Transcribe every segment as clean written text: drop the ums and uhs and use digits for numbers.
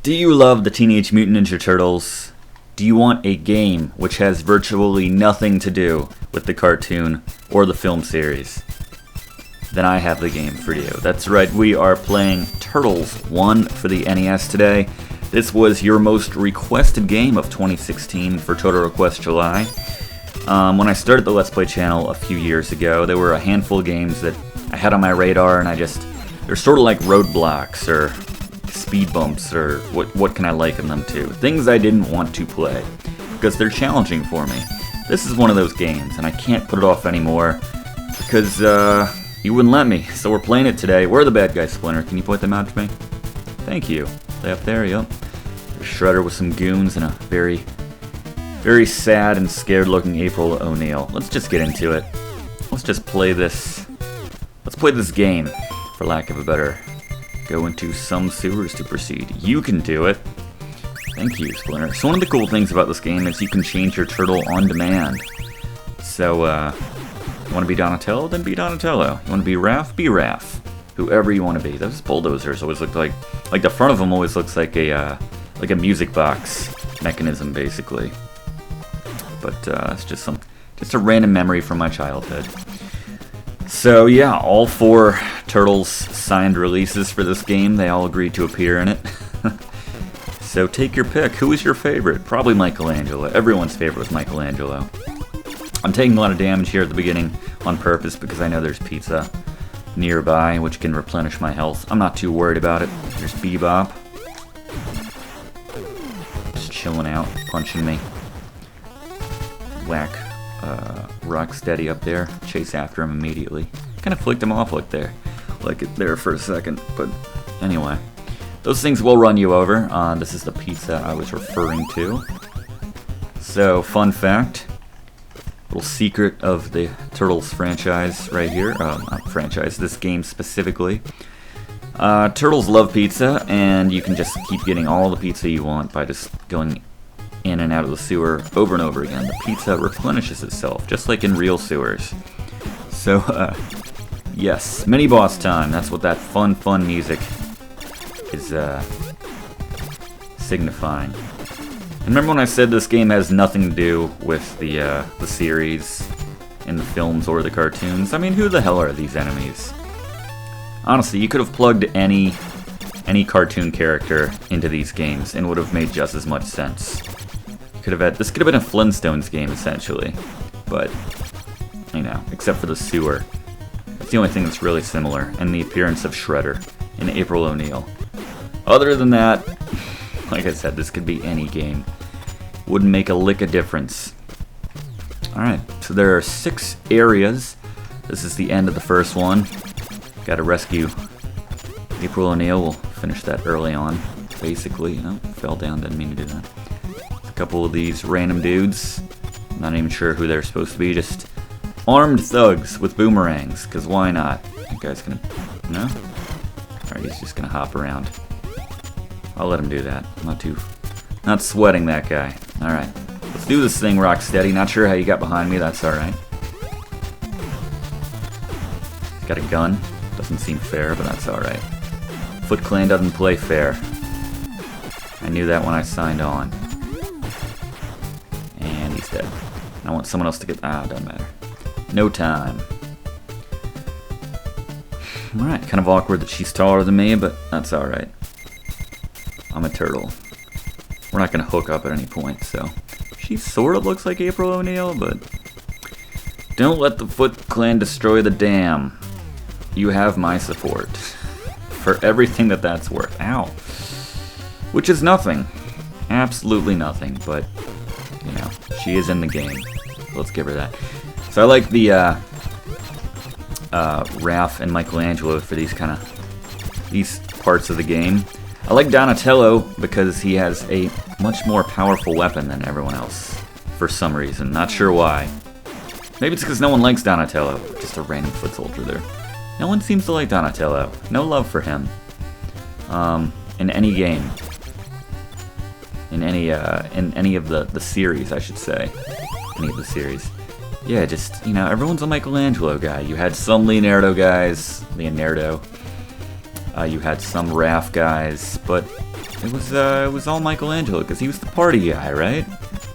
Do you love the Teenage Mutant Ninja Turtles? Do you want a game which has virtually nothing to do with the cartoon or the film series? Then I have the game for you. That's right, we are playing Turtles 1 for the NES today. This was your most requested game of 2016 for Total Request July. When I started the Let's Play channel a few years ago, there were a handful of games that I had on my radar, and they're sort of like roadblocks or speed bumps, or what can I liken them to? Things I didn't want to play because they're challenging for me. This is one of those games, and I can't put it off anymore because you wouldn't let me. So we're playing it today. Where are the bad guys, Splinter? Can you point them out to me? Thank you. They up there, yep. There's Shredder with some goons and a very, very sad and scared-looking April O'Neil. Let's just get into it. Let's just play this. Let's play this game, for lack of a better. Go into some sewers to proceed. You can do it. Thank you, Splinter. So one of the cool things about this game is you can change your turtle on demand. So, you want to be Donatello? Then be Donatello. You want to be Raph? Be Raph. Whoever you want to be. Those bulldozers always look like the front of them always looks like a music box mechanism, basically. But it's just a random memory from my childhood. So yeah, all 4 Turtles signed releases for this game. They all agreed to appear in it. So take your pick. Who is your favorite? Probably Michelangelo. Everyone's favorite was Michelangelo. I'm taking a lot of damage here at the beginning on purpose because I know there's pizza nearby, which can replenish my health. I'm not too worried about it. There's Bebop. Just chilling out, punching me. Whack Rocksteady up there. Chase after him immediately. Kind of flicked him off like it there for a second. But anyway, those things will run you over. This is the pizza I was referring to. So, fun fact. Little secret of the Turtles franchise right here. Not franchise, this game specifically. Turtles love pizza, and you can just keep getting all the pizza you want by just going in and out of the sewer over and over again. The pizza replenishes itself, just like in real sewers. So, yes, mini boss time. That's what that fun music is signifying. And remember when I said this game has nothing to do with the series in the films or the cartoons? I mean, who the hell are these enemies? Honestly, you could have plugged any cartoon character into these games and would have made just as much sense. This could have been a Flintstones game, essentially. But, you know, except for the sewer. That's the only thing that's really similar, and the appearance of Shredder and April O'Neil. Other than that, like I said, this could be any game. Wouldn't make a lick of difference. Alright, so there are 6 areas. This is the end of the first one. Gotta rescue April O'Neil. We'll finish that early on, basically. Oh, fell down, didn't mean to do that. A couple of these random dudes. Not even sure who they're supposed to be, just armed thugs with boomerangs, because why not? That guy's gonna... No? Alright, he's just gonna hop around. I'll let him do that. I'm not sweating that guy. Alright. Let's do this thing, Rocksteady. Not sure how you got behind me. That's alright. Got a gun. Doesn't seem fair, but that's alright. Foot Clan doesn't play fair. I knew that when I signed on. And he's dead. I want someone else to get... doesn't matter. No time. Alright, kind of awkward that she's taller than me, but that's alright. I'm a turtle. We're not going to hook up at any point, so... She sort of looks like April O'Neil, but... Don't let the Foot Clan destroy the dam. You have my support. For everything that's worth. Ow. Which is nothing. Absolutely nothing, but... You know, she is in the game. Let's give her that. So I like the, Raph and Michelangelo for these parts of the game. I like Donatello because he has a much more powerful weapon than everyone else, for some reason. Not sure why. Maybe it's because no one likes Donatello. Just a random foot soldier there. No one seems to like Donatello. No love for him. In any game. In any of the series, I should say. Any of the series. Yeah, just, you know, everyone's a Michelangelo guy. You had some Leonardo guys. You had some Raph guys, but It was all Michelangelo, because he was the party guy, right?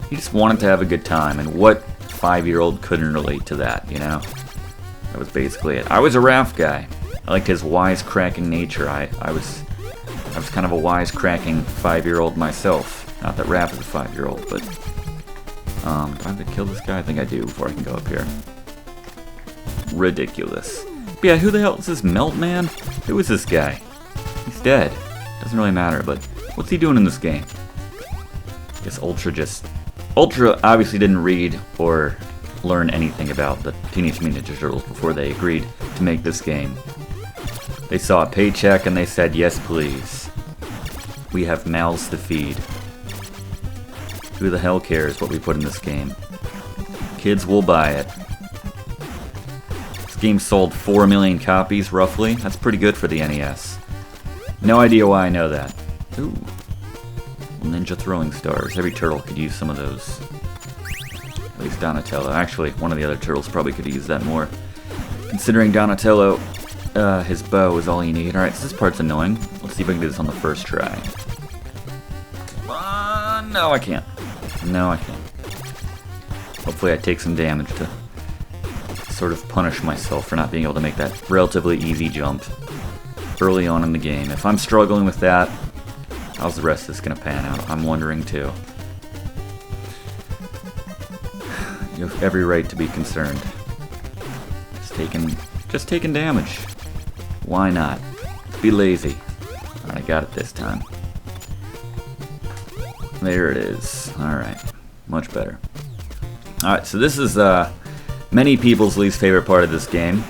He just wanted to have a good time, and what 5-year-old couldn't relate to that, you know? That was basically it. I was a Raph guy. I liked his wisecracking nature. I was kind of a wisecracking 5-year-old myself. Not that Raph is a 5-year-old, but do I have to kill this guy? I think I do before I can go up here. Ridiculous. But yeah, who the hell is this Melt Man? Who is this guy? He's dead. Doesn't really matter, but what's he doing in this game? I guess Ultra obviously didn't read or learn anything about the Teenage Mutant Ninja Turtles before they agreed to make this game. They saw a paycheck and they said, yes please. We have mouths to feed. Who the hell cares what we put in this game? Kids will buy it. This game sold 4 million copies, roughly. That's pretty good for the NES. No idea why I know that. Ooh. Ninja throwing stars. Every turtle could use some of those. At least Donatello. Actually, one of the other turtles probably could use that more. Considering Donatello, his bow is all you need. Alright, so this part's annoying. Let's see if I can do this on the first try. No, I can't. No, I can't. Hopefully I take some damage to sort of punish myself for not being able to make that relatively easy jump early on in the game. If I'm struggling with that, how's the rest of this going to pan out? I'm wondering too. You have every right to be concerned. Just taking damage. Why not? Be lazy. Alright, I got it this time. There it is. Alright. Much better. Alright, so this is many people's least favorite part of this game,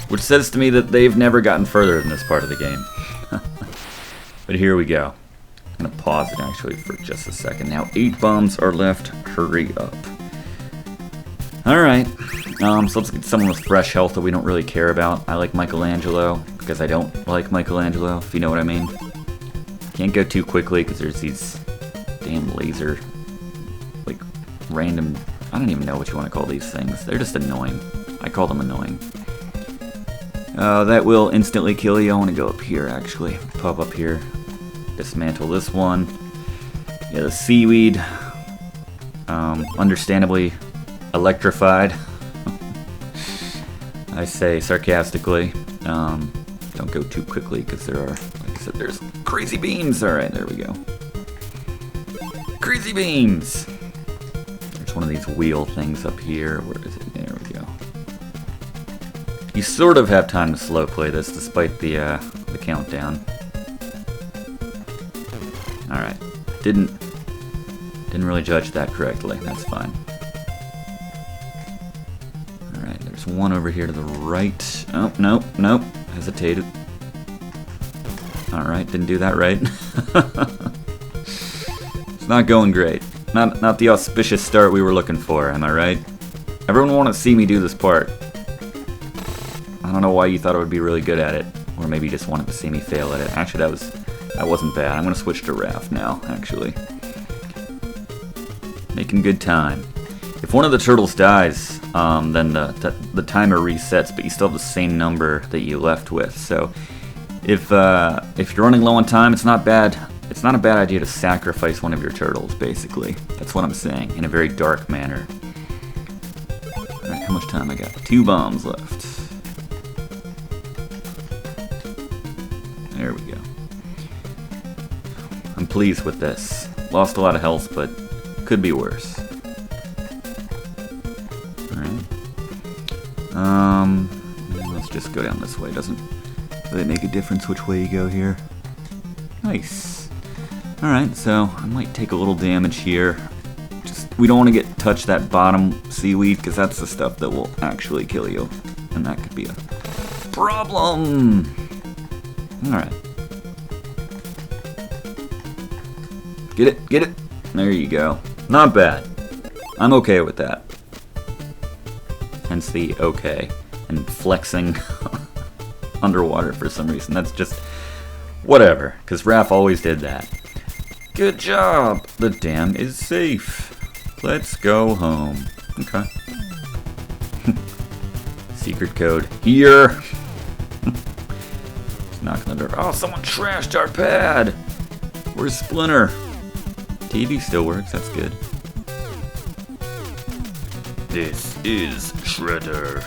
which says to me that they've never gotten further than this part of the game. But here we go. I'm going to pause it actually for just a second. Now 8 bombs are left. Hurry up. Alright. So let's get someone with fresh health that we don't really care about. I like Michelangelo because I don't like Michelangelo, if you know what I mean. Can't go too quickly because there's these damn laser, like, random, I don't even know what you want to call these things. They're just annoying. I call them annoying. That will instantly kill you. I want to go up here, actually. Pop up here. Dismantle this one. Yeah, the seaweed. Understandably electrified. I say sarcastically. Don't go too quickly because there are, like I said, there's crazy beams. Alright, there we go. Crazy beams! There's one of these wheel things up here. Where is it? There we go. You sort of have time to slow play this despite the countdown. Alright. Didn't really judge that correctly. That's fine. Alright, there's one over here to the right. Oh, nope. Hesitated. Alright, didn't do that right. It's not going great. Not the auspicious start we were looking for, am I right? Everyone wanted to see me do this part. I don't know why you thought I would be really good at it. Or maybe you just wanted to see me fail at it. Actually, that wasn't bad. I'm gonna switch to Raph now, actually. Making good time. If one of the turtles dies, then the timer resets, but you still have the same number that you left with. So if you're running low on time, it's not bad. It's not a bad idea to sacrifice one of your turtles, basically. That's what I'm saying, in a very dark manner. Alright, how much time I got? 2 bombs left. There we go. I'm pleased with this. Lost a lot of health, but could be worse. Alright. Let's just go down this way. Doesn't really make a difference which way you go here. Nice. Alright, so I might take a little damage here. We don't want to touch that bottom seaweed, because that's the stuff that will actually kill you. And that could be a problem! Alright. Get it! There you go. Not bad. I'm okay with that. Hence the okay. And flexing underwater for some reason. That's just whatever, because Raph always did that. Good job! The dam is safe. Let's go home. Okay. Secret code here. Knock on the door. Oh, someone trashed our pad. Where's Splinter? TV still works, that's good. This is Shredder.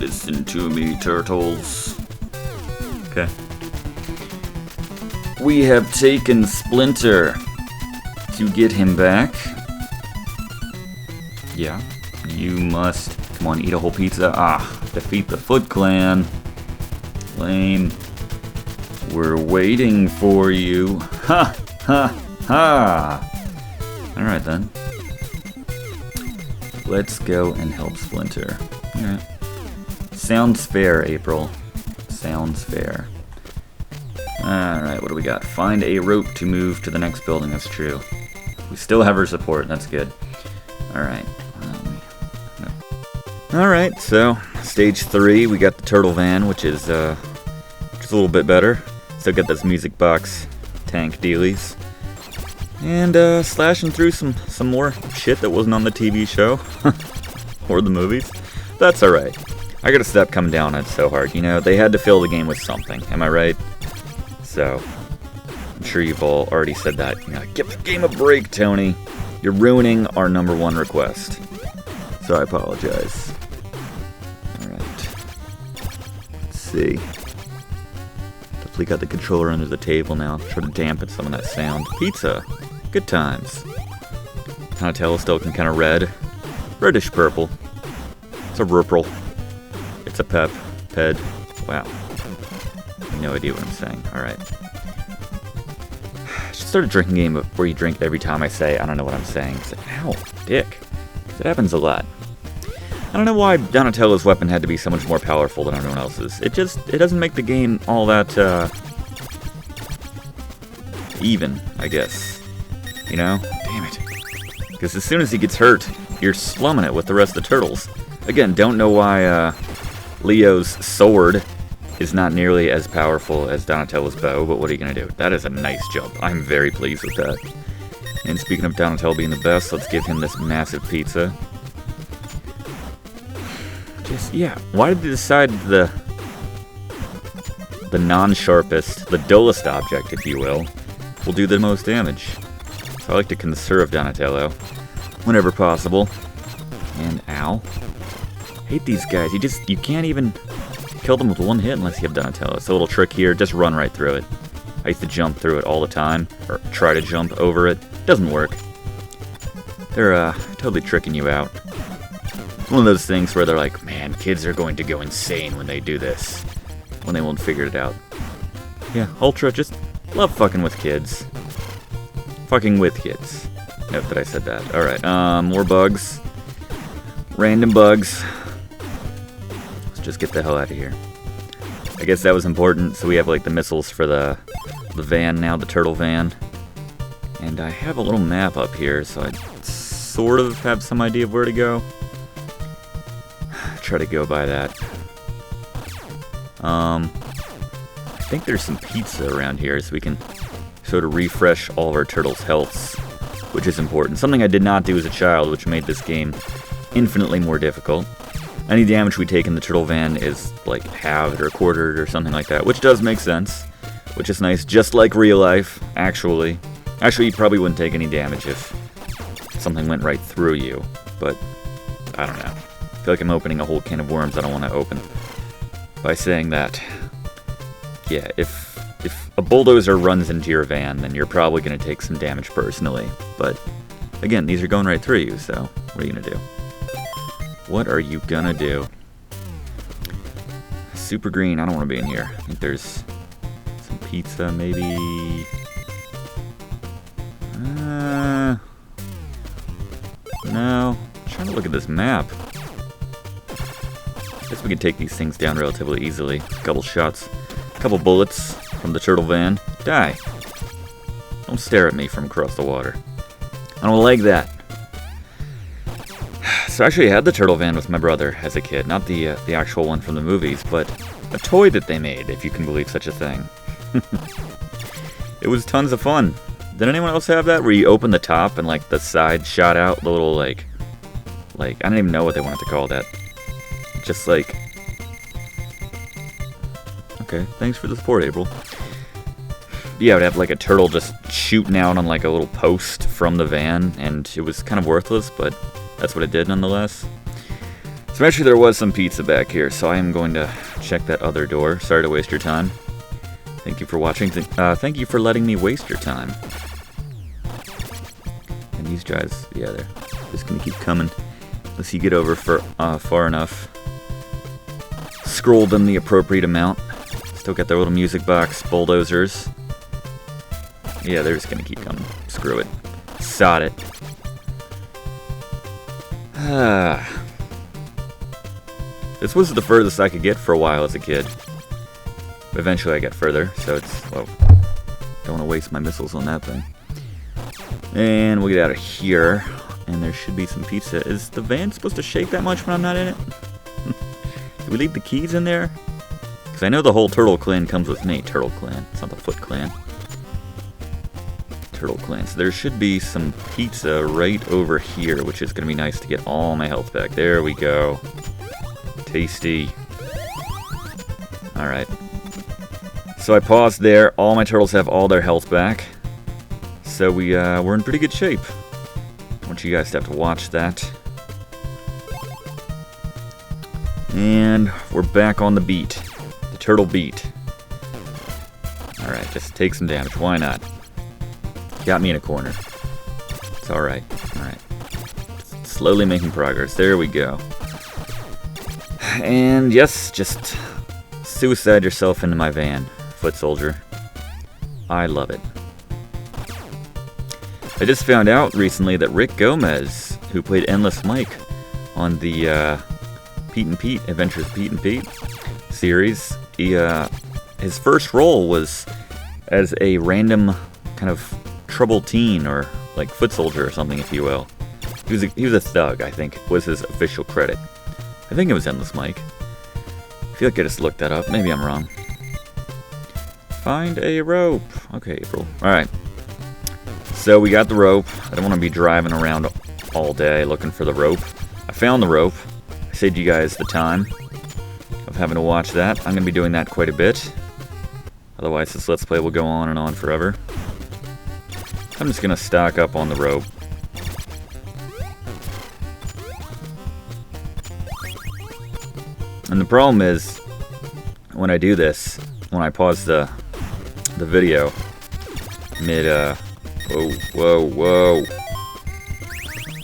Listen to me, turtles. Okay. We have taken Splinter. To get him back, yeah, you must, come on, eat a whole pizza. Defeat the Foot Clan. Lame. We're waiting for you. Ha, ha, ha. Alright then. Let's go and help Splinter. Alright. Sounds fair, April. Sounds fair. Alright, what do we got? Find a rope to move to the next building, that's true. We still have her support, that's good. Alright. Alright, so, stage 3, we got the turtle van, which is a little bit better. Still got this music box tank dealies. And, slashing through some more shit that wasn't on the TV show. Or the movies. That's alright. I gotta stop coming down on it so hard, you know? They had to fill the game with something, am I right? So, I'm sure you've all already said that. You know, give the game a break, Tony. You're ruining our #1 request. So I apologize. Alright. Let's see. Definitely got the controller under the table now. Try to dampen some of that sound. Pizza. Good times. Donatello still looking kind of red. Reddish purple. It's a rupral. It's a ped. Wow. No idea what I'm saying. Alright. I should start a drinking game where you drink every time I say I don't know what I'm saying. It's like, ow, dick. It happens a lot. I don't know why Donatello's weapon had to be so much more powerful than everyone else's. It doesn't make the game all that, even, I guess. You know? Damn it. Because as soon as he gets hurt, you're slumming it with the rest of the turtles. Again, don't know why, Leo's sword is not nearly as powerful as Donatello's bow, but what are you gonna do? That is a nice jump. I'm very pleased with that. And speaking of Donatello being the best, let's give him this massive pizza. Just, yeah, why did they decide the non-sharpest, the dullest object, if you will do the most damage? So I like to conserve Donatello whenever possible. And ow. Hate these guys. You can't even kill them with one hit unless you have Donatello. It's a little trick here, just run right through it. I used to jump through it all the time, or try to jump over it. Doesn't work. They're totally tricking you out. It's one of those things where they're like, man, kids are going to go insane when they do this. When they won't figure it out. Yeah, Ultra, just love fucking with kids. Fucking with kids. Note that I said that. Alright, more bugs. Random bugs. Just get the hell out of here. I guess that was important, so we have like the missiles for the van now, the turtle van. And I have a little map up here, so I sort of have some idea of where to go. Try to go by that. I think there's some pizza around here, so we can sort of refresh all of our turtles' healths, which is important. Something I did not do as a child, which made this game infinitely more difficult. Any damage we take in the turtle van is like halved or quartered or something like that, which does make sense, which is nice, just like real life, actually. Actually, you probably wouldn't take any damage if something went right through you, but I don't know. I feel like I'm opening a whole can of worms I don't want to open by saying that. Yeah, if a bulldozer runs into your van, then you're probably going to take some damage personally, but again, these are going right through you, so what are you going to do? What are you gonna do? Super green, I don't want to be in here. I think there's some pizza, maybe. No. I'm trying to look at this map. I guess we can take these things down relatively easily. A couple shots, a couple bullets from the turtle van. Die. Don't stare at me from across the water. I don't like that. So I actually had the turtle van with my brother as a kid, not the actual one from the movies, but a toy that they made, if you can believe such a thing. It was tons of fun. Did anyone else have that, where you open the top and like the side shot out, the little like I don't even know what they wanted to call that. Just like, okay, thanks for the support, April. yeah, I would have like a turtle just shooting out on like a little post from the van, and it was kind of worthless, but that's what it did nonetheless. So actually there was some pizza back here, so I am going to check that other door. Sorry to waste your time. Thank you for watching. Thank you for letting me waste your time. And these guys, yeah, they're just gonna keep coming unless you get over far enough. Scroll them the appropriate amount. Still got their little music box bulldozers. Yeah, they're just gonna keep coming. Screw it. Sod it. This was the furthest I could get for a while as a kid. Eventually I got further, so it's, well, don't want to waste my missiles on that thing. And we'll get out of here, and there should be some pizza. Is the van supposed to shake that much when I'm not in it? Do we leave the keys in there? Because I know the whole Turtle Clan comes with me. Turtle Clan. It's not the Foot Clan. Turtle Clan. So there should be some pizza right over here, which is going to be nice to get all my health back. There we go. Tasty. Alright. So I paused there. All my turtles have all their health back. So we're in pretty good shape. I want you guys to have to watch that. And we're back on the beat. The turtle beat. Alright, just take some damage. Why not? Got me in a corner. It's alright. Alright. Slowly making progress. There we go. And yes, just suicide yourself into my van, foot soldier. I love it. I just found out recently that Rick Gomez, who played Endless Mike on the Pete and Pete, Adventures of Pete and Pete series, his first role was as a random kind of troubled teen, or like foot soldier or something, if you will. He was a thug, I think, was his official credit. I think it was Endless Mike. I feel like I just looked that up. Maybe I'm wrong. Find a rope. Okay, April. Alright. So we got the rope. I don't want to be driving around all day looking for the rope. I found the rope. I saved you guys the time of having to watch that. I'm going to be doing that quite a bit. Otherwise, this Let's Play will go on and on forever. I'm just going to stock up on the rope. And the problem is, when I do this, when I pause the video mid, whoa,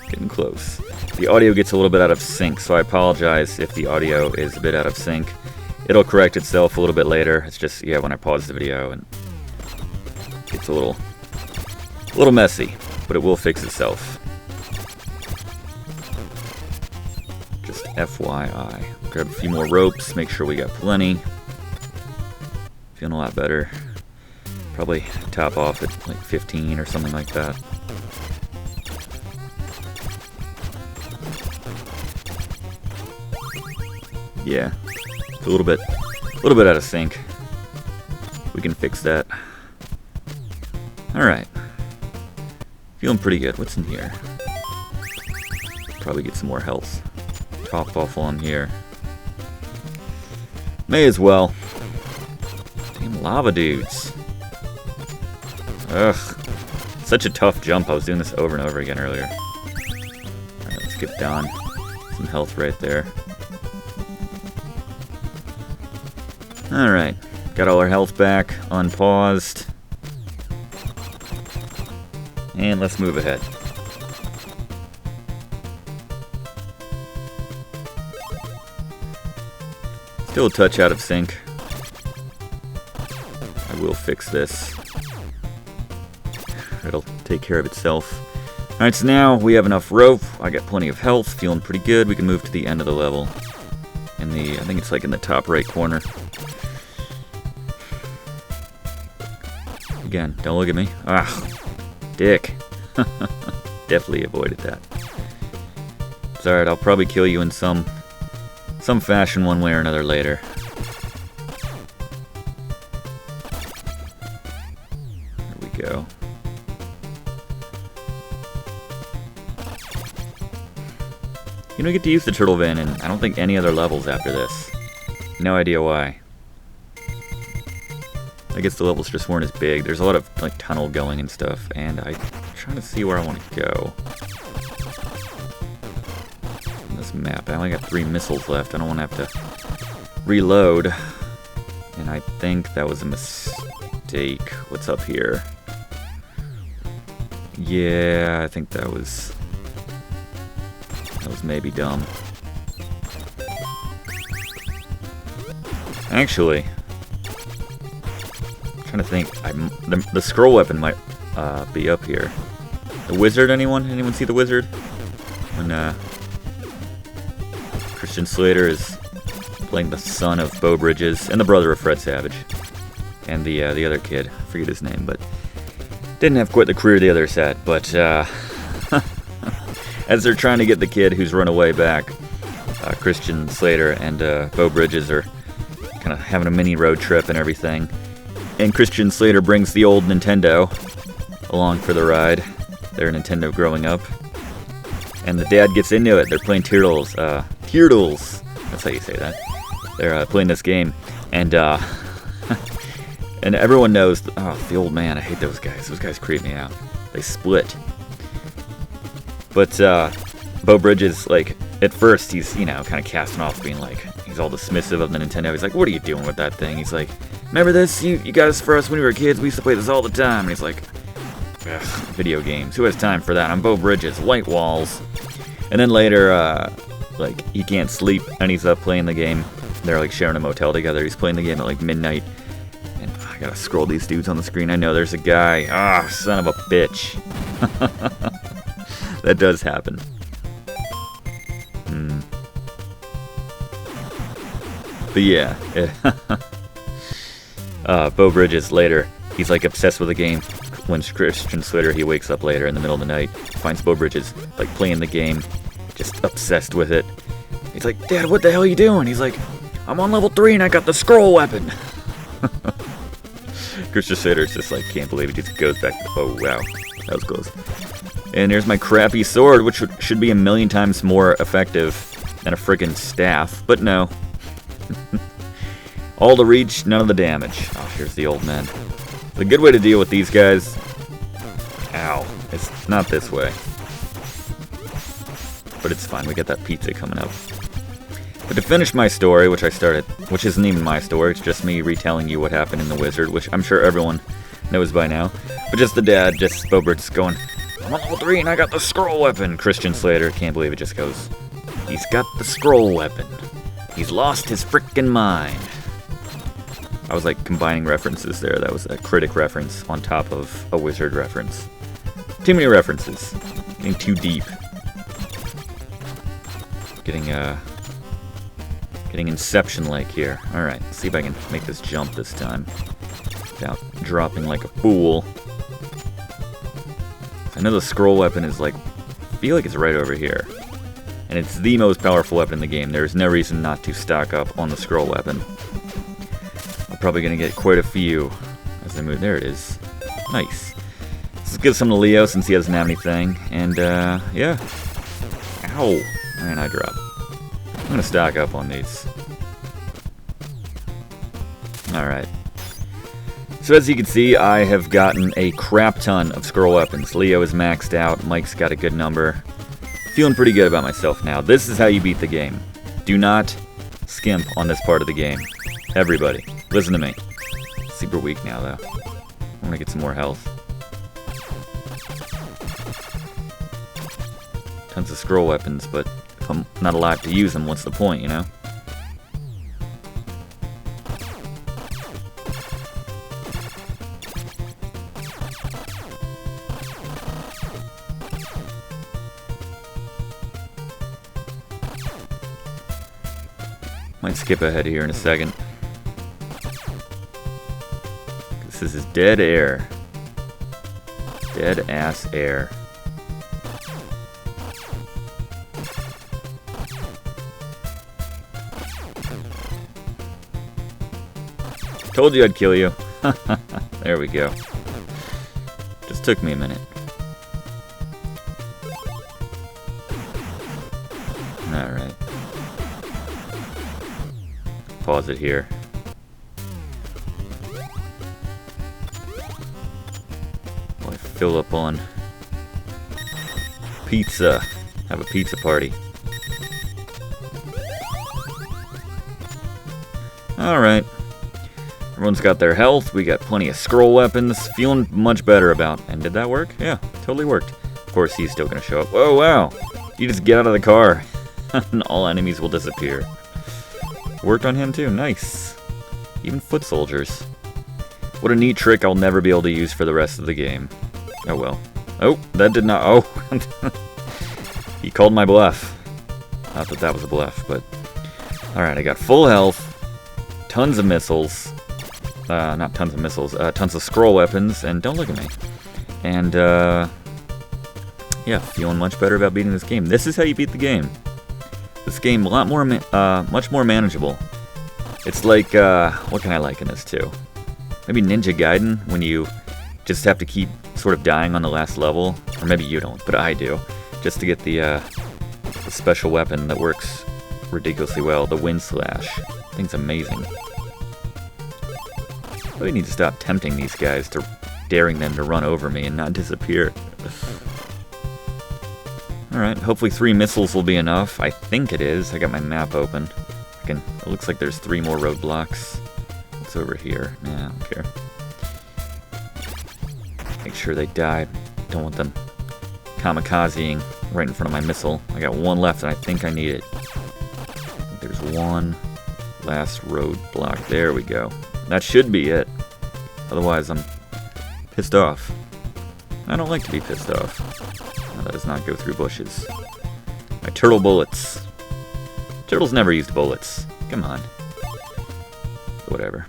getting close. The audio gets a little bit out of sync, so I apologize if the audio is a bit out of sync. It'll correct itself a little bit later. It's just, yeah, when I pause the video, and it gets a little messy, but it will fix itself. Just FYI. Grab a few more ropes, make sure we got plenty. Feeling a lot better. Probably top off at like 15 or something like that. Yeah, it's a little bit out of sync. We can fix that. All right, feeling pretty good. What's in here? Probably get some more health. Top off while I'm here. May as well. Damn lava dudes. Ugh. Such a tough jump. I was doing this over and over again earlier. Alright, let's get down. Some health right there. Alright. Got all our health back. Unpaused. And let's move ahead. Still a touch out of sync. I will fix this. It'll take care of itself. Alright, so now we have enough rope. I got plenty of health. Feeling pretty good. We can move to the end of the level. I think it's like in the top right corner. Again, don't look at me. Ah, dick. Definitely avoided that. It's alright, I'll probably kill you in some fashion one way or another later. There we go. You don't get to use the turtle van in, I don't think, any other levels after this. No idea why. Like I guess the levels just weren't as big. There's a lot of like tunnel going and stuff, and I'm trying to see where I want to go. On this map, I only got 3 missiles left. I don't want to have to reload. And I think that was a mistake. What's up here? Yeah, I think that was maybe dumb. Actually, I'm trying to think. The scroll weapon might be up here. The wizard, anyone? Anyone see the wizard? When Christian Slater is playing the son of Beau Bridges and the brother of Fred Savage, and the other kid. I forget his name, but didn't have quite the career the others had. But as they're trying to get the kid who's run away back, Christian Slater and Beau Bridges are kind of having a mini road trip and everything. And Christian Slater brings the old Nintendo along for the ride. Their Nintendo growing up. And the dad gets into it. They're playing Turtles. Turtles. That's how you say that. They're playing this game. And and everyone knows, the old man. I hate those guys. Those guys creep me out. They split. But Beau Bridges, like, at first he's, kind of casting off, being like, he's all dismissive of the Nintendo. He's like, what are you doing with that thing? He's like, remember this? You got this for us when we were kids? We used to play this all the time. And he's like, ugh, video games. Who has time for that? I'm Beau Bridges. White walls. And then later, like, he can't sleep, and he's up playing the game. They're, like, sharing a motel together. He's playing the game at, like, midnight. And I gotta scroll these dudes on the screen. I know there's a guy. Son of a bitch. That does happen. But yeah, Beau Bridges later, he's like obsessed with the game. When Christian Slater, he wakes up later in the middle of the night, finds Beau Bridges like playing the game, just obsessed with it. He's like, Dad, what the hell are you doing? He's like, I'm on level 3 and I got the scroll weapon. Christian Slater's just like, can't believe it. Just goes back. Oh wow, that was close. And there's my crappy sword, which should be a million times more effective than a friggin' staff, but no. All the reach, none of the damage. Oh, here's the old man. The good way to deal with these guys... Ow. It's not this way. But it's fine, we got that pizza coming up. But to finish my story, which I started, which isn't even my story, it's just me retelling you what happened in The Wizard, which I'm sure everyone knows by now. But just the dad, just Beau Bridges going, I'm on level 3 and I got the scroll weapon. Christian Slater, can't believe it, just goes, he's got the scroll weapon. He's lost his frickin' mind. I was like combining references there. That was a critic reference on top of a wizard reference. Too many references. Getting too deep. Getting Inception-like here. Alright, see if I can make this jump this time. Without dropping like a fool. I know the scroll weapon is like... I feel like it's right over here. And it's the most powerful weapon in the game. There's no reason not to stock up on the scroll weapon. I'm probably going to get quite a few as I move. There it is. Nice. Let's give some to Leo since he doesn't have anything. And, yeah. Ow. And I drop. I'm going to stock up on these. Alright. So as you can see, I have gotten a crap ton of scroll weapons. Leo is maxed out. Mike's got a good number. Feeling pretty good about myself now. This is how you beat the game. Do not skimp on this part of the game. Everybody, listen to me. Super weak now, though. I want to get some more health. Tons of scroll weapons, but if I'm not alive to use them, what's the point, you know? Might skip ahead here in a second. This is dead air. Dead ass air. Told you I'd kill you. There we go. Just took me a minute. Alright. Pause it here. fill up on pizza. Have a pizza party. Alright. Everyone's got their health. We got plenty of scroll weapons. Feeling much better about. And did that work? Yeah, totally worked. Of course, he's still gonna show up. Oh, wow. You just get out of the car. And all enemies will disappear. Worked on him too. Nice. Even foot soldiers. What a neat trick I'll never be able to use for the rest of the game. Oh well. Oh, that did not... Oh. He called my bluff. Not that that was a bluff, but... Alright, I got full health. Tons of missiles. Not tons of missiles. Tons of scroll weapons. And don't look at me. And, yeah, feeling much better about beating this game. This is how you beat the game. This game, much more manageable. It's like, what can I liken this to? Maybe Ninja Gaiden, when you just have to keep sort of dying on the last level. Or maybe you don't, but I do. Just to get the special weapon that works ridiculously well, the Wind Slash. Thing's amazing. We need to stop tempting these guys, to daring them to run over me and not disappear. Alright, hopefully 3 missiles will be enough. I think it is. I got my map open. It looks like there's 3 more roadblocks. What's over here? Nah, I don't care. Make sure they die. Don't want them kamikazing right in front of my missile. I got 1 left and I think I need it. There's 1 last roadblock. There we go. That should be it. Otherwise, I'm pissed off. I don't like to be pissed off. No, that does not go through bushes. My turtle bullets. Turtles never used bullets. Come on. Whatever.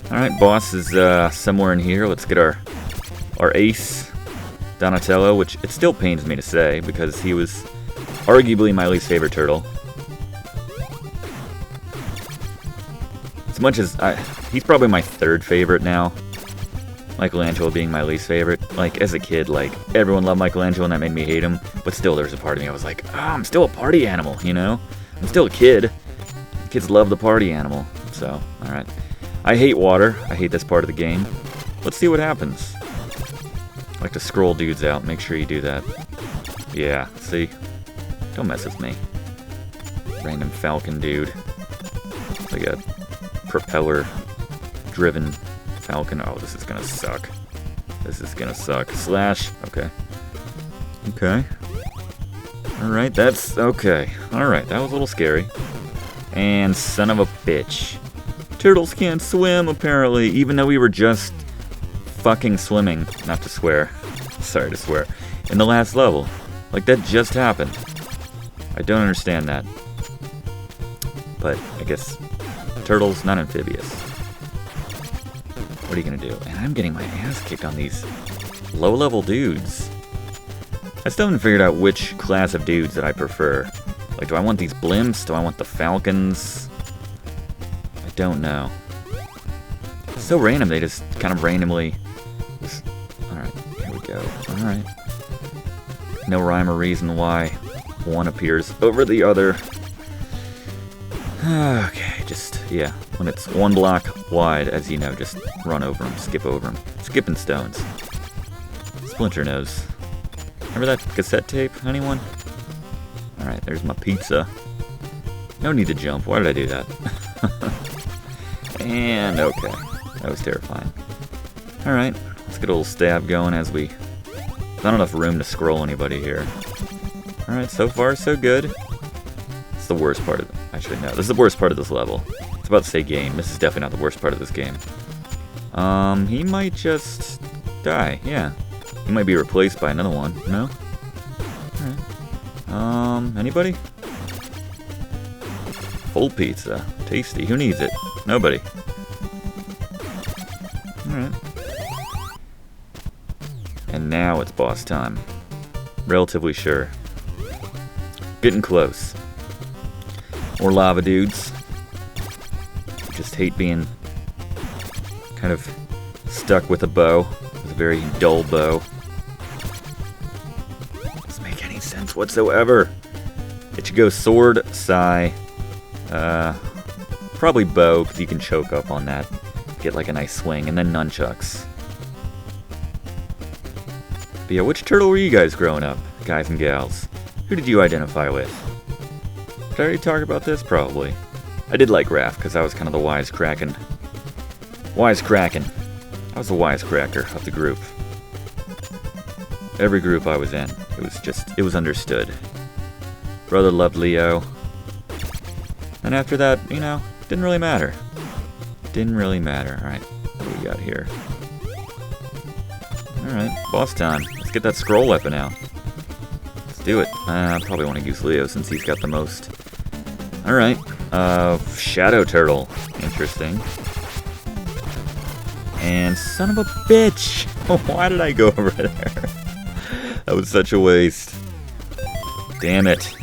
Alright, boss is somewhere in here. Let's get our ace, Donatello, which it still pains me to say because he was arguably my least favorite turtle. As much as he's probably my 3rd favorite now. Michelangelo being my least favorite. Like, as a kid, like, everyone loved Michelangelo and that made me hate him. But still, there's a part of me I was like, I'm still a party animal, you know? I'm still a kid. Kids love the party animal. So, alright. I hate water. I hate this part of the game. Let's see what happens. I like to scroll dudes out. Make sure you do that. Yeah, see? Don't mess with me. Random falcon dude. Like a propeller-driven falcon. Oh, this is gonna suck. This is gonna suck. Slash. Okay. Okay. Alright, that's... Okay. Alright, that was a little scary. And son of a bitch. Turtles can't swim, apparently, even though we were just fucking swimming. Not to swear. Sorry to swear. In the last level. Like, that just happened. I don't understand that. But, I guess, turtles, not amphibious. What are you gonna do? And I'm getting my ass kicked on these low-level dudes. I still haven't figured out which class of dudes that I prefer. Like, do I want these blimps? Do I want the falcons? I don't know. It's so random, they just kind of randomly... Alright, here we go. Alright. No rhyme or reason why one appears over the other. Okay, just, yeah. When it's 1 block wide, as you know, just run over them, skip over them. Skipping stones. Splinter Nose. Remember that cassette tape, anyone? Alright, there's my pizza. No need to jump. Why did I do that? And, okay. That was terrifying. Alright, let's get a little stab going as we... Not enough room to scroll anybody here. Alright, so far so good. It's the worst part of it. Actually, no. This is the worst part of this level. I was about to say game. This is definitely not the worst part of this game. He might just die. Yeah. He might be replaced by another one. No? Alright. Anybody? Full pizza. Tasty. Who needs it? Nobody. Alright. And now it's boss time. Relatively sure. Getting close. More lava dudes. Just hate being kind of stuck with a bow. With a very dull bow. Doesn't make any sense whatsoever. It should go sword, sai, probably bow, because you can choke up on that. Get like a nice swing, and then nunchucks. But yeah, which turtle were you guys growing up, guys and gals? Who did you identify with? Did I already talk about this? Probably. I did like Raph, because I was kind of the wisecracking. I was the wisecracker of the group. Every group I was in, it was understood. Brother loved Leo. And after that, you know, didn't really matter. Didn't really matter. Alright, what do we got here? Alright, boss time. Let's get that scroll weapon out. Let's do it. I probably want to use Leo since he's got the most. Alright, Shadow Turtle. Interesting. And son of a bitch! Why did I go over there? That was such a waste. Damn it.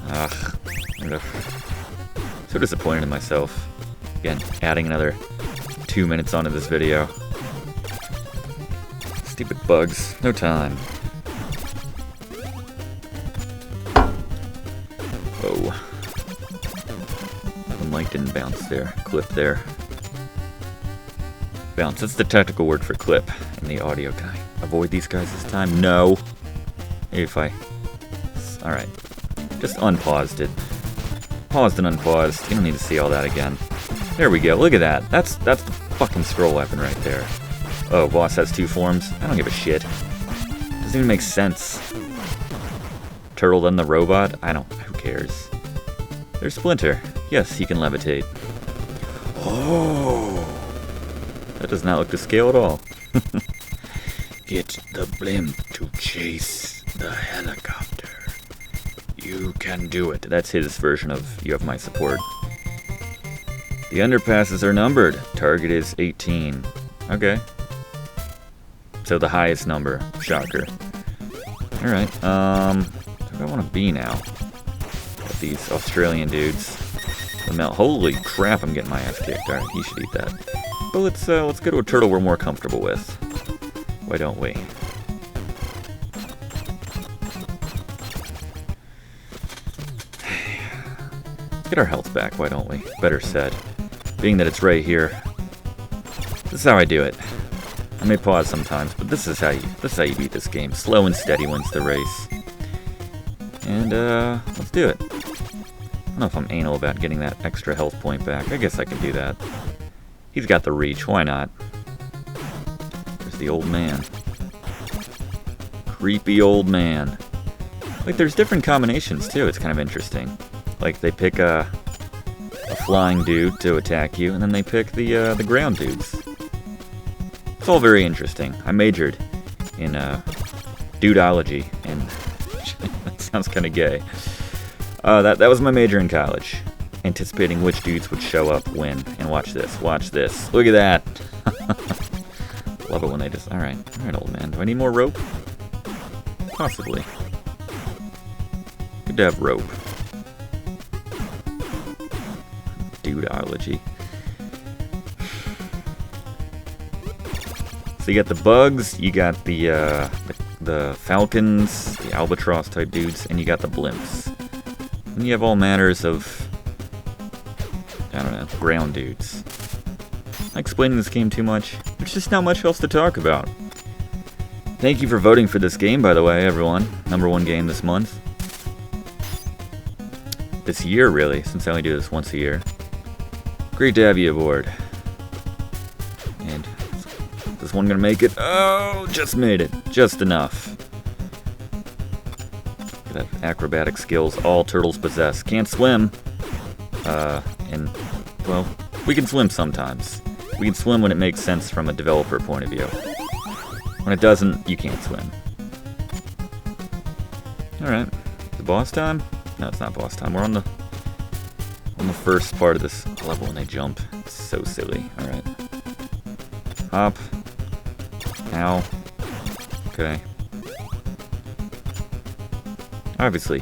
Ugh. So disappointed in myself. Again, adding another 2 minutes onto this video. Stupid bugs. No time. Oh. The mic didn't bounce there. Clip there. Bounce. That's the technical word for clip in the audio guy. Avoid these guys this time? No. Maybe if I... Alright. Just unpaused it. Paused and unpaused. You don't need to see all that again. There we go. Look at that. That's the fucking scroll weapon right there. Oh, boss has 2 forms? I don't give a shit. Doesn't even make sense. Turtle then the robot? Who cares? There's Splinter. Yes, he can levitate. Oh! That does not look to scale at all. Get the blimp to chase the helicopter. You can do it. That's his version of you have my support. The underpasses are numbered. Target is 18. Okay. So the highest number. Shocker. Alright, where do I want to be now? With these Australian dudes. Holy crap, I'm getting my ass kicked. Alright, he should eat that. But let's go to a turtle we're more comfortable with. Why don't we? Get our health back, why don't we? Better said. Being that it's right here. This is how I do it. I may pause sometimes, but this is how you beat this game. Slow and steady wins the race. And let's do it. I don't know if I'm anal about getting that extra health point back. I guess I can do that. He's got the reach, why not? There's the old man. Creepy old man. Like, there's different combinations, too. It's kind of interesting. Like, they pick a flying dude to attack you, and then they pick the ground dudes. It's all very interesting. I majored in dudeology, and that sounds kind of gay. That was my major in college. Anticipating which dudes would show up when. And watch this. Watch this. Look at that. Love it when they just... Alright, old man. Do I need more rope? Possibly. Good to have rope. Dudeology. So you got the bugs, you got the falcons, the albatross type dudes, and you got the blimps. And you have all manners of, I don't know, ground dudes. Am I explaining this game too much? There's just not much else to talk about. Thank you for voting for this game, by the way, everyone. #1 game this month. This year, really, since I only do this once a year. Great to have you aboard. And is this one gonna make it? Oh, just made it. Just enough. That acrobatic skills all turtles possess. Can't swim. And, well, we can swim sometimes. We can swim when it makes sense from a developer point of view. When it doesn't, you can't swim. Alright. The boss time? No, it's not boss time. We're on the first part of this level when they jump. It's so silly. Alright. Hop. Ow. Okay. Obviously,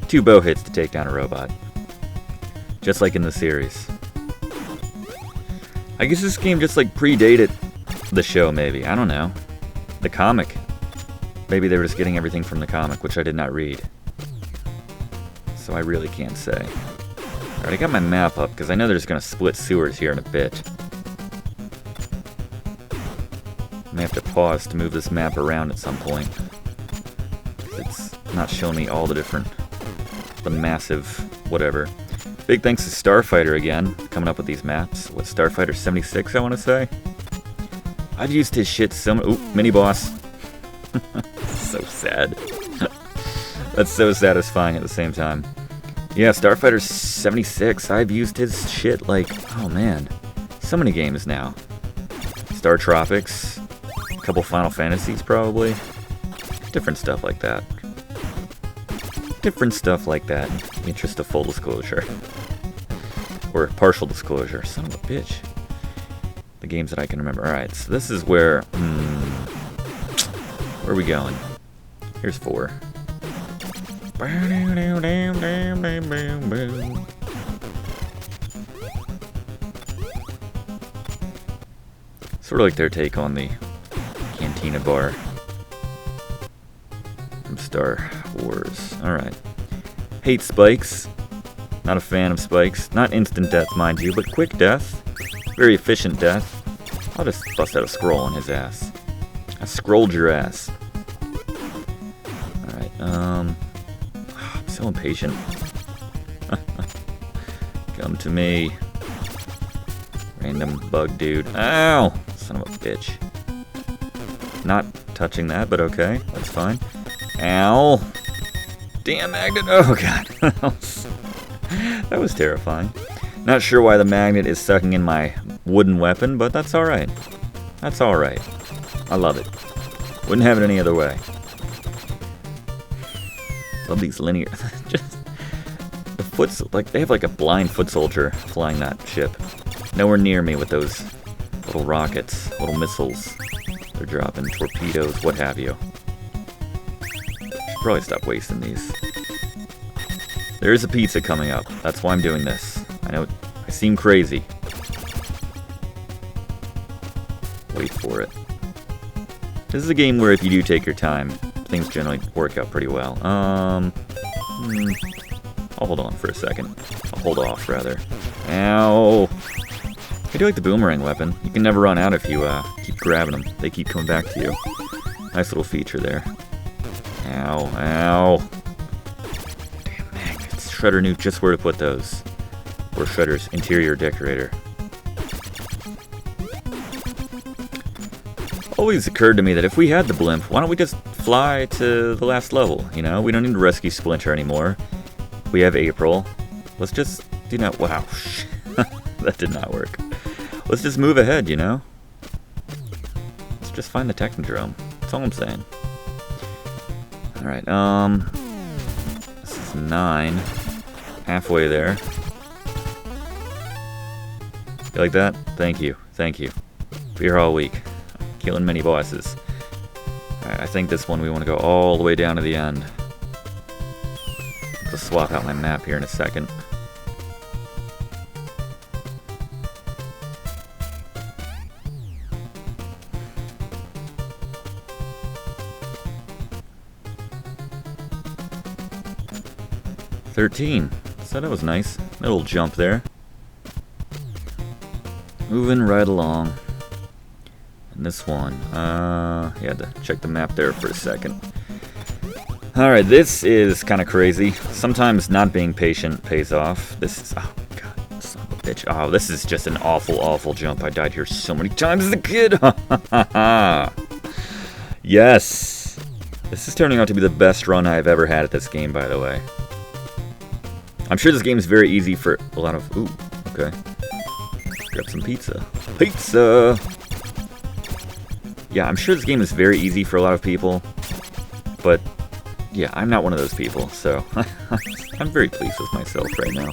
2 bow hits to take down a robot. Just like in the series. I guess this game just like predated the show, maybe. I don't know. The comic. Maybe they were just getting everything from the comic, which I did not read. So I really can't say. Alright, I got my map up, because I know they're just going to split sewers here in a bit. may have to pause to move this map around at some point. It's not showing me all the massive whatever. Big thanks to Starfighter again, coming up with these maps. What, Starfighter 76, I want to say? I've used his shit so much. Ooh, mini boss. So sad. That's so satisfying at the same time. Yeah, Starfighter 76, I've used his shit like, oh man, so many games now. Star Tropics, a couple Final Fantasies probably. Different stuff like that. Different stuff like that, in the interest of full disclosure. Or partial disclosure, son of a bitch. The games that I can remember. Alright, so this is where... where are we going? Here's 4. Sort of like their take on the Cantina Bar from Star Wars. Alright. Hate spikes. Not a fan of spikes. Not instant death, mind you, but quick death. Very efficient death. I'll just bust out a scroll on his ass. I scrolled your ass. Alright, I'm so impatient. Come to me. Random bug dude. Ow! Son of a bitch. Not touching that, but okay. That's fine. Ow! Damn magnet! Oh god. That was terrifying. Not sure why the magnet is sucking in my wooden weapon, but that's alright. That's alright. I love it. Wouldn't have it any other way. Love these linear... Just... The foot... Like, they have like a blind foot soldier flying that ship. Nowhere near me with those little rockets, little missiles. They're dropping torpedoes, what have you. Should probably stop wasting these. There is a pizza coming up. That's why I'm doing this. I know I seem crazy. Wait for it. This is a game where if you do take your time, things generally work out pretty well. I'll hold on for a second. I'll hold off, rather. Ow! I do like the boomerang weapon. You can never run out if you keep grabbing them. They keep coming back to you. Nice little feature there. Ow, ow. Damn magnets. Shredder knew just where to put those. Or Shredder's interior decorator. Always occurred to me that if we had the blimp, why don't we just fly to the last level, you know? We don't need to rescue Splinter anymore. We have April. Let's just, you know, wow. That did not work. Let's just move ahead, you know? Let's just find the Technodrome. That's all I'm saying. Alright, this is 9. Halfway there. You like that? Thank you. Thank you. Be here all week. Killing many bosses. Alright, I think this one we want to go all the way down to the end. I'll just swap out my map here in a second. $13. So that was nice. Little jump there. Moving right along. And this one, you had to check the map there for a second. Alright, this is kind of crazy. Sometimes not being patient pays off. This is, oh god, son of a bitch. Oh, this is just an awful, awful jump. I died here so many times as a kid. Yes. This is turning out to be the best run I've ever had at this game, by the way. I'm sure this game is very easy for a lot of... Ooh, okay. Grab some pizza. Pizza! Yeah, I'm sure this game is very easy for a lot of people. But, yeah, I'm not one of those people, so... I'm very pleased with myself right now.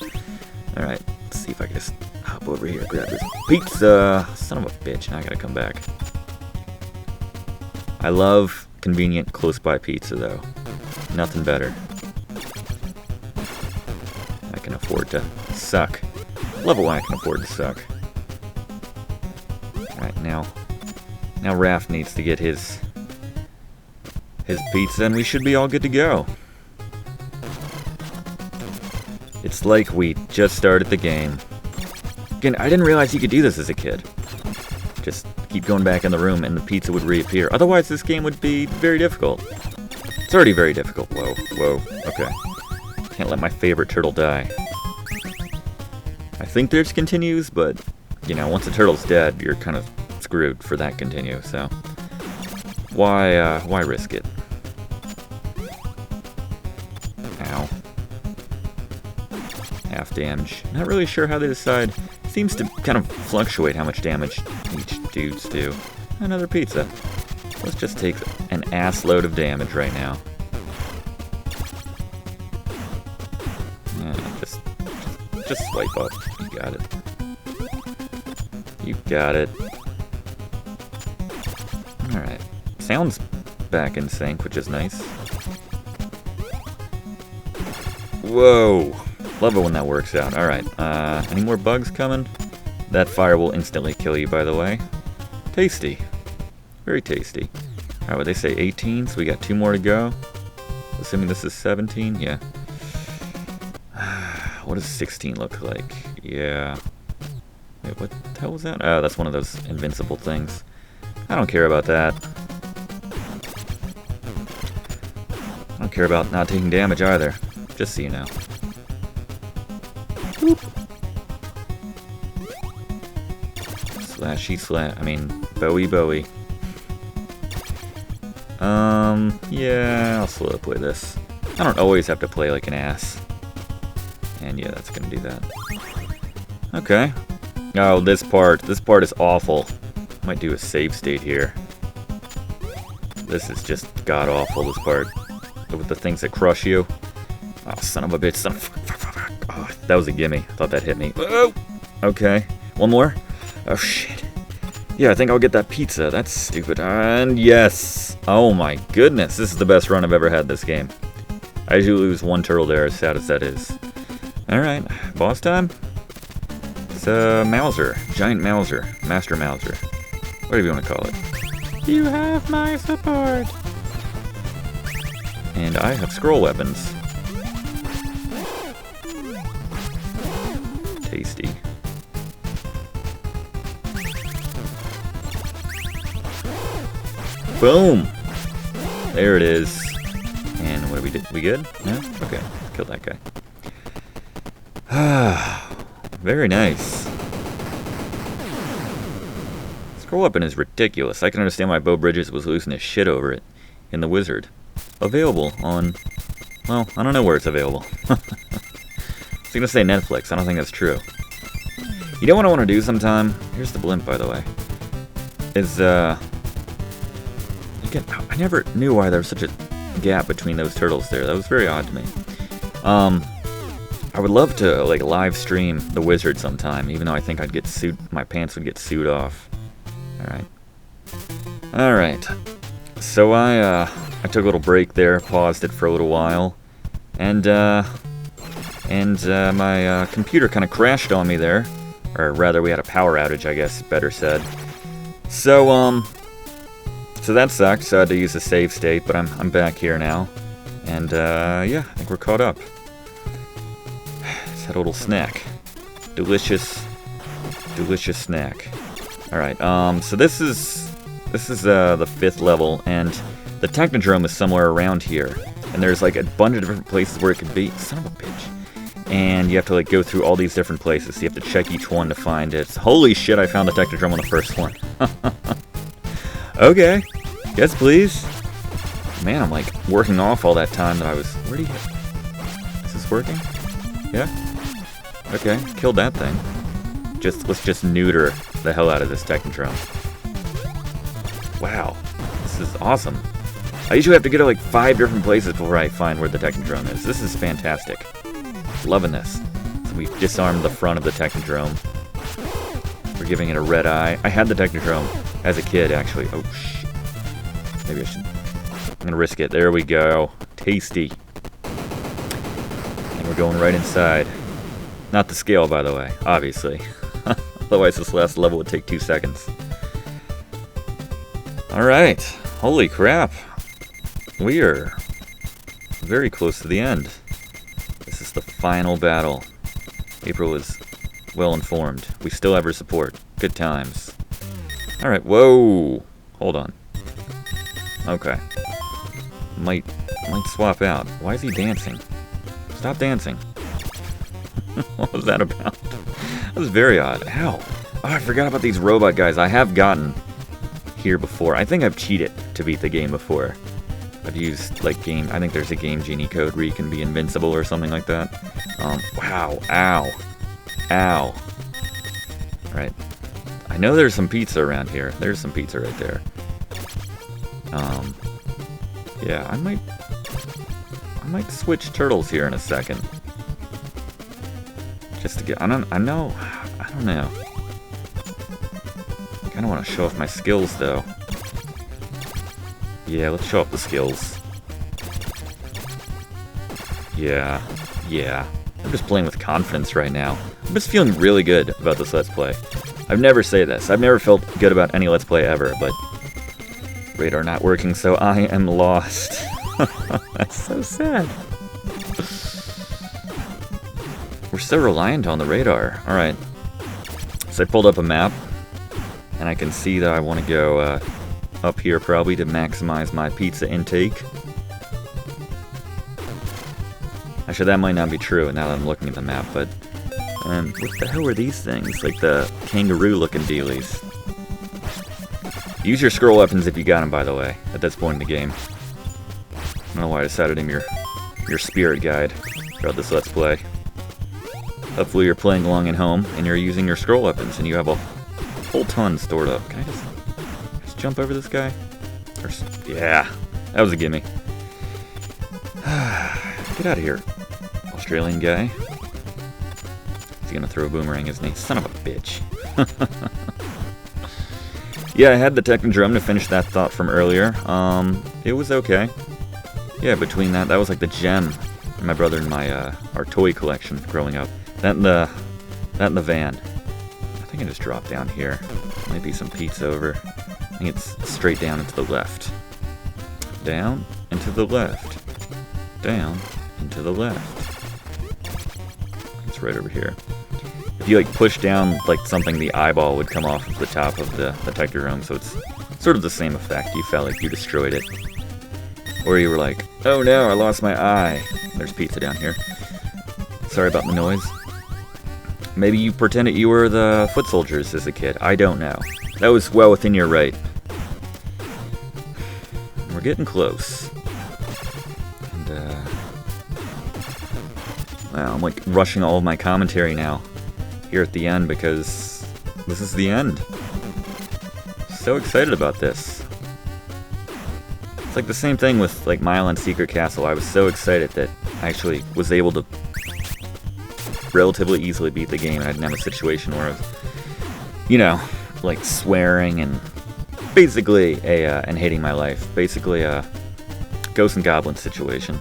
Alright, let's see if I can just hop over here and grab this pizza! Son of a bitch, now I gotta come back. I love convenient, close-by pizza, though. Nothing better. I can afford to suck. Love it when I can afford to suck. Alright, now Raph needs to get his pizza and we should be all good to go. It's like we just started the game. Again, I didn't realize you could do this as a kid. Just keep going back in the room and the pizza would reappear. Otherwise, this game would be very difficult. It's already very difficult. Whoa, whoa, okay. Can't let my favorite turtle die. I think there's continues, but, you know, once a turtle's dead, you're kind of screwed for that continue, so... Why risk it? Ow. Half damage. Not really sure how they decide. Seems to kind of fluctuate how much damage each dudes do. Another pizza. Let's just take an ass load of damage right now. Just swipe up. You got it. You got it. Alright. Sound's back in sync, which is nice. Whoa! Love it when that works out. Alright, any more bugs coming? That fire will instantly kill you, by the way. Tasty. Very tasty. Alright, would they say 18? So we got 2 more to go. Assuming this is 17? Yeah. What does 16 look like? Yeah. Wait, what the hell was that? Oh, that's one of those invincible things. I don't care about that. I don't care about not taking damage either. Just so you know. Boop. Slashy slash. I mean, Bowie. Yeah, I'll slow play this. I don't always have to play like an ass. And yeah, that's gonna do that. Okay. Oh, this part is awful. Might do a save state here. This is just god-awful, this part. With the things that crush you. Oh, son of a bitch, son of... Oh, that was a gimme. I thought that hit me. Oh! Okay. One more? Oh, shit. Yeah, I think I'll get that pizza. That's stupid. And yes! Oh my goodness, this is the best run I've ever had this game. I usually lose one turtle there, as sad as that is. Alright, boss time? It's Mauser. Giant Mauser. Master Mauser. Whatever you want to call it. You have my support! And I have scroll weapons. Tasty. Boom! There it is. And what do we do? We good? No? Okay. Kill that guy. Very nice. Scroll weapon is ridiculous. I can understand why Bo Bridges was losing his shit over it in The Wizard. Available on... Well, I don't know where it's available. I was gonna say Netflix. I don't think that's true. You know what I want to do sometime? Here's the blimp, by the way. Is, Again, I never knew why there was such a gap between those turtles there. That was very odd to me. I would love to, like, live stream The Wizard sometime, even though I think I'd get sued, my pants would get sewed off. Alright. So I took a little break there, paused it for a little while, and my computer kind of crashed on me there. Or rather, we had a power outage, I guess, better said. So that sucked, so I had to use a save state, but I'm back here now. And, yeah, I think we're caught up. Just had a little snack. Delicious snack. Alright, so this is the 5th level, and the Technodrome is somewhere around here. And there's, like, a bunch of different places where it could be. Son of a bitch. And you have to, like, go through all these different places. So you have to check each one to find it. Holy shit, I found the Technodrome on the first one. Okay. Yes, please. Man, I'm, like, working off all that time that I was... Where do you... Is this working? Yeah? Okay, killed that thing. Let's just neuter the hell out of this Technodrome. Wow. This is awesome. I usually have to go to, like, 5 different places before I find where the Technodrome is. This is fantastic. Loving this. So we've disarmed the front of the Technodrome. We're giving it a red eye. I had the Technodrome as a kid, actually. Oh, shit. Maybe I should... I'm gonna risk it. There we go. Tasty. And we're going right inside. Not the scale, by the way, obviously. Otherwise, this last level would take 2 seconds. Alright. Holy crap. We are very close to the end. This is the final battle. April is well informed. We still have her support. Good times. Alright, whoa! Hold on. Okay. Might swap out. Why is he dancing? Stop dancing. What was that about? That was very odd. Ow! Oh, I forgot about these robot guys. I have gotten here before. I think I've cheated to beat the game before. I've used, like, I think there's a Game Genie code where you can be invincible or something like that. Wow. Ow. Ow. Alright. I know there's some pizza around here. There's some pizza right there. Yeah, I might switch turtles here in a second. Just to get, I don't know. I kinda wanna show off my skills though. Yeah, let's show off the skills. Yeah. I'm just playing with confidence right now. I'm just feeling really good about this Let's Play. I've never said this. I've never felt good about any Let's Play ever, but radar not working, so I am lost. That's so sad. We're so reliant on the radar. Alright. So I pulled up a map, and I can see that I want to go up here probably to maximize my pizza intake. Actually, that might not be true now that I'm looking at the map, but what the hell are these things? Like the kangaroo-looking dealies. Use your scroll weapons if you got them, by the way, at this point in the game. I don't know why I decided I'm your spirit guide throughout this Let's Play. Hopefully you're playing along at home, and you're using your scroll weapons, and you have a whole ton stored up. Can I just jump over this guy? Yeah, that was a gimme. Get out of here, Australian guy. He's gonna throw a boomerang, isn't he? Son of a bitch. Yeah, I had the Technodrome to finish that thought from earlier. It was okay. Yeah, between that was like the gem in my brother and my our toy collection growing up. That and the van. I think I just dropped down here. Might be some pizza over. I think it's straight down and to the left. Down and to the left. Down and to the left. It's right over here. If you like push down like something, the eyeball would come off of the top of the Technodrome, so it's sort of the same effect. You felt like you destroyed it. Or you were like, oh no, I lost my eye. There's pizza down here. Sorry about the noise. Maybe you pretended you were the foot soldiers as a kid. I don't know. That was well within your right. We're getting close. And, wow, I'm like rushing all of my commentary now. Here at the end, because this is the end. So excited about this. It's like the same thing with like Mile and Secret Castle. I was so excited that I actually was able to relatively easily beat the game, and I didn't have a situation where I was, you know, like swearing and basically and hating my life. Basically a Ghosts and Goblins situation.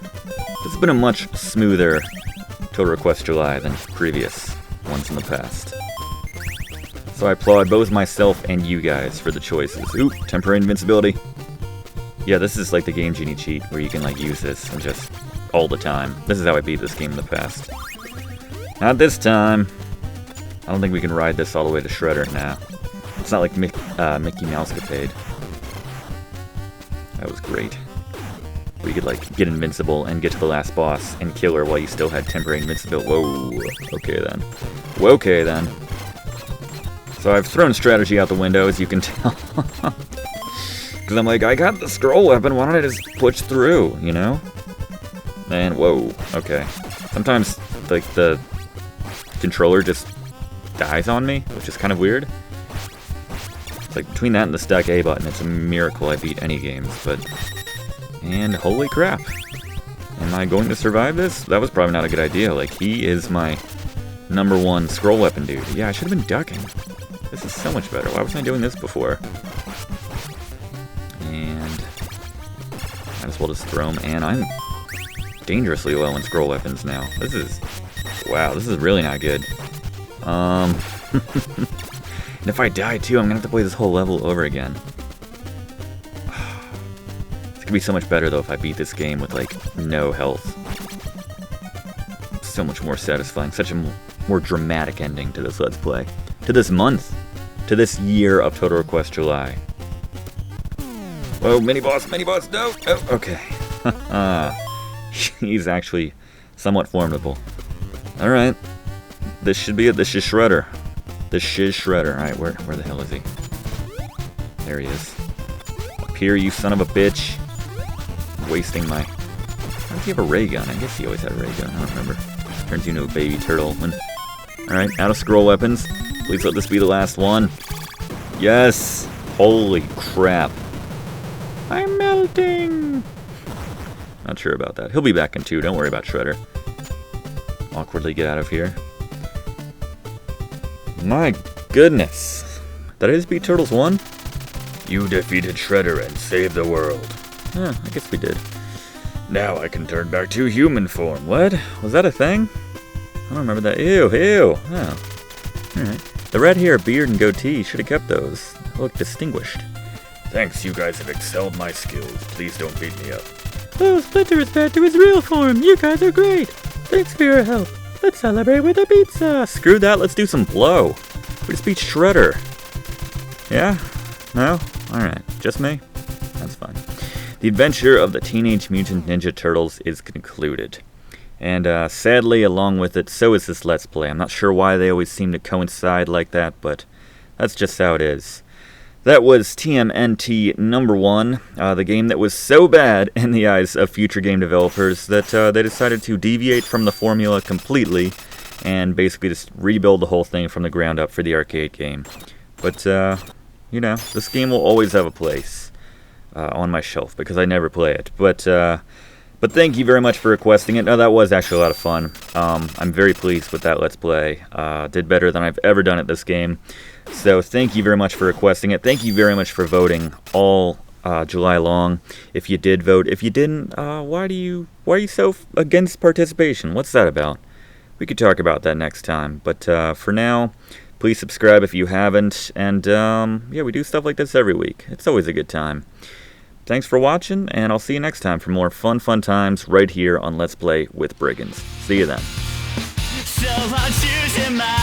It's been a much smoother Total Request July than previous ones in the past. So I applaud both myself and you guys for the choices. Ooh, temporary invincibility. Yeah, this is like the Game Genie cheat where you can like use this and just all the time. This is how I beat this game in the past. Not this time. I don't think we can ride this all the way to Shredder now. It's not like Mickey Mouse Capade. That was great. Where you could like get invincible and get to the last boss and kill her while you still had temporary invincibility. Whoa. Okay then. Okay then. So I've thrown strategy out the window, as you can tell. Because I'm like, I got the scroll weapon, why don't I just push through, you know? And whoa, okay. Sometimes like the controller just dies on me, which is kind of weird. It's like between that and the stack A button, it's a miracle I beat any games, but... And holy crap. Am I going to survive this? That was probably not a good idea. Like, he is my #1 scroll weapon dude. Yeah, I should have been ducking. This is so much better. Why wasn't I doing this before? And... might as well just throw him. And I'm dangerously low in scroll weapons now. This is... wow, this is really not good. And if I die too, I'm gonna have to play this whole level over again. It's gonna be so much better though if I beat this game with like no health. So much more satisfying, such a more dramatic ending to this Let's Play. To this month. to this year of Total Request July. Whoa, mini-boss, no! Oh, okay. He's actually somewhat formidable. Alright. This should be it. This is Shredder. Alright, where the hell is he? There he is. Up here, you son of a bitch. Wasting my... How does he have a ray gun? I guess he always had a ray gun. I don't remember. Turns you into a baby turtle. Alright, out of scroll weapons. Please let this be the last one. Yes! Holy crap. I'm melting! Not sure about that. He'll be back in 2. Don't worry about Shredder. Awkwardly get out of here. My goodness. Did I just beat Turtles 1? You defeated Shredder and saved the world. Huh, I guess we did. Now I can turn back to human form. What? Was that a thing? I don't remember that. Ew. Oh. Alright. The red hair, beard, and goatee. Should have kept those. They look distinguished. Thanks, you guys have excelled my skills. Please don't beat me up. Oh, Splinter is back to his real form. You guys are great. Thanks for your help. Let's celebrate with a pizza. Screw that, let's do some blow. We just beat Shredder. Yeah? No? Alright, just me? That's fine. The adventure of the Teenage Mutant Ninja Turtles is concluded. And sadly, along with it, so is this Let's Play. I'm not sure why they always seem to coincide like that, but that's just how it is. That was TMNT number 1, the game that was so bad in the eyes of future game developers that they decided to deviate from the formula completely and basically just rebuild the whole thing from the ground up for the arcade game. But, you know, this game will always have a place on my shelf because I never play it. But thank you very much for requesting it. No, that was actually a lot of fun. I'm very pleased with that Let's Play. Did better than I've ever done at this game. So thank you very much for requesting it. Thank you very much for voting all July long. If you did vote, if you didn't, why are you so against participation? What's that about? We could talk about that next time. But for now, please subscribe if you haven't. And yeah, we do stuff like this every week. It's always a good time. Thanks for watching, and I'll see you next time for more fun times right here on Let's Play with Brigands. See you then. So I'm choosing my